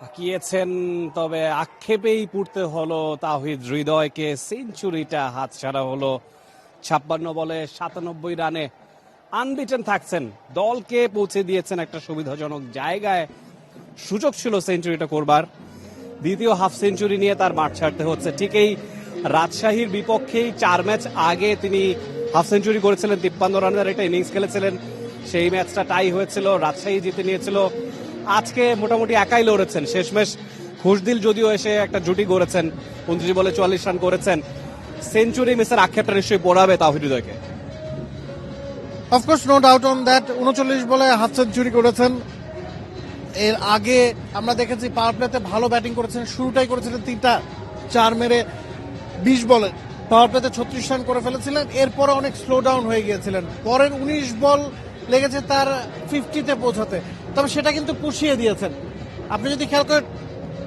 হাঁকিয়েছেন, তবে আক্ষেপেই পড়তে হলো তাওহিদ হৃদয়কে। সেঞ্চুরিটা হাতছাড়া হলো। 56 বলে 97 রানে আনবিটেন থাকছেন, দলকে পৌঁছে দিয়েছেন একটা সুবিধাজনক জায়গায়। সুযোগ ছিল সেঞ্চুরিটা করবার, দ্বিতীয় হাফ সেঞ্চুরি নিয়ে তার মাঠ ছাড়তে হচ্ছে। ঠিক এই রাজশাহীর বিপক্ষেই 4 ম্যাচ আগে তিনি হাফ সেঞ্চুরি করেছিলেন, 53 রানের একটা ইনিংস খেলেছিলেন। সেই ম্যাচটা টাই হয়েছিল, রাজশাহী জিতে নিয়েছিল। আজকে মোটামুটি একাই লড়েছেন, শেষমেশ খুশদিল যদিও এসে একটা জুটি গড়েছেন, 29 বলে 44 রান করেছেন। সেঞ্চুরি মিসের আক্ষেপটা নিশ্চয়ই পড়াবে তাওহিদ হৃদয়কে। Of course, no doubt on that. 39 বলে হাফ সেঞ্চুরি করেছেন। এর আগে আমরা দেখেছি পাওয়ার প্লেতে ভালো ব্যাটিং করেছেন, শুরুটাই করেছিলেন 3টা 4 মেরে 20 বলে পাওয়ার প্লেতে 36 রান করে ফেলেছিলেন। এরপরে অনেক স্লো ডাউন হয়ে গিয়েছিলেন, পরের 19 বল লেগেছে তার 50-তে পৌঁছাতে, তবে সেটা কিন্তু পুষিয়ে দিয়েছেন। আপনি যদি খেয়াল করেন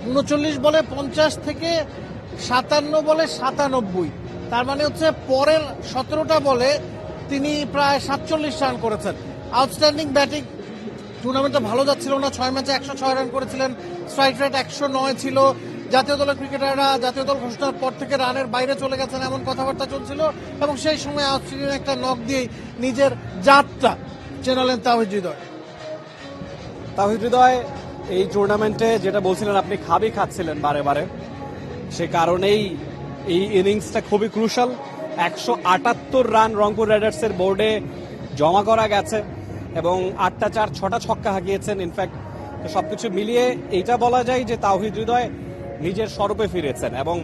39 বলে 50 থেকে 57 বলে 97, তার মানে হচ্ছে পরের 17টা বলে তিনি প্রায় 47 রান করেছেন। আউটস্ট্যান্ডিং ব্যাটিং, টুর্নামেন্টে ভালো যাচ্ছিল না, 6 ম্যাচে 106 রান করেছিলেন, স্ট্রাইক রেট 109 ছিল। জাতীয় দলের ক্রিকেটাররা জাতীয় দল ঘোষণার পর থেকে রানের বাইরে চলে গেছেন এমন কথাবার্তা চলছিল, এবং সেই সময় অস্ট্রেলিয়ান একটা নক দিয়েই নিজের জাতটা চেনালেন তাওহিদ হৃদয়। তাওহিদ হৃদয় এই টুর্নামেন্টে যেটা বলছিলেন আপনি, খাচ্ছিলেন বারে বারে, সে কারণেই এই ইনিংসটা খুবই ক্রুশাল। 178 রান রংপুর রাইডার্সের বোর্ডে জমা করা গেছে এবং 8টা 4 6টা ছক্কা হাঁকিয়েছেন। ইনফ্যাক্ট সবকিছু মিলিয়ে এইটা বলা যায় যে তাওহিদ হৃদয় নিজের স্বরূপে ফিরেছেন, এবং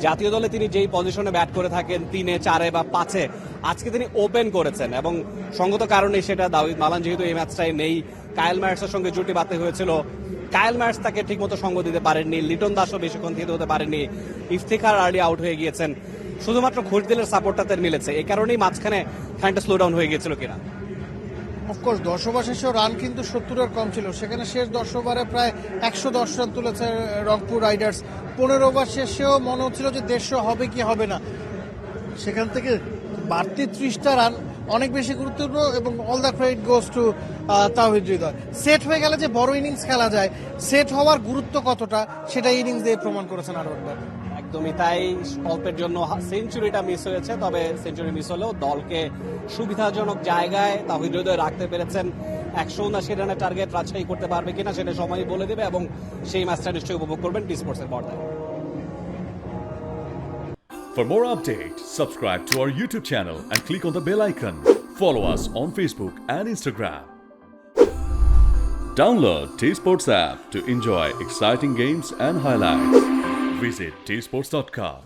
জাতীয় দলে তিনি যেই পজিশনে ব্যাট করে থাকেন 3-এ 4-এ বা 5-এ, আজকে তিনি ওপেন করেছেন এবং সঙ্গত কারণে সেটা দাউদ মালান যেহেতু এই ম্যাচটায় নেই, কায়েল মার্কসের সঙ্গে জুটি বাঁধতে হয়েছিল। কায়েল মার্কস তাকে ঠিকমতো সঙ্গ দিতে পারেননি, লিটন দাসও বেশিক্ষণ থেকে হতে পারেননি, ইফতিখার আর্লি আউট হয়ে গিয়েছেন। শুধুমাত্র খুশদিলের সাপোর্টটা তার মিলেছে, এই কারণেই মাঝখানে খানিকটা স্লো ডাউন হয়ে গিয়েছিল কিনা। অফকোর্স 10 ওভার শেষেও রান কিন্তু 70-এর কম ছিল, সেখানে শেষ 10 ওভারে প্রায় 110 রান তুলেছে রংপুর রাইডার্স। 15 ওভার শেষেও মনে হচ্ছিল যে 150 হবে কি হবে না, সেখান থেকে বাড়তি 30টা রান অনেক বেশি গুরুত্বপূর্ণ, এবং all the credit goes to Towhid Hridoy. Set হয়ে গেলে যে বড় ইনিংস খেলা যায়, সেট হওয়ার গুরুত্ব কতটা সেটা ইনিংস দিয়ে প্রমাণ করেছেন আরো একবার। একদমই তাই, অল্পের জন্য সেঞ্চুরিটা মিস হয়েছে, তবে সেঞ্চুরি মিস হলেও দলকে সুবিধাজনক জায়গায় তাওহিদ হৃদয় রাখতে পেরেছেন। 179 রানের টার্গেট রাজশাহী করতে পারবে কিনা সেটা সময়ই বলে দেবে, এবং সেই ম্যাচটা নিশ্চয়ই উপভোগ করবেন টি স্পোর্টসের পর্দায়। For more updates, subscribe to our YouTube channel and click on the bell icon. Follow us on Facebook and Instagram. Download T Sports app to enjoy exciting games and highlights. Visit tsports.com.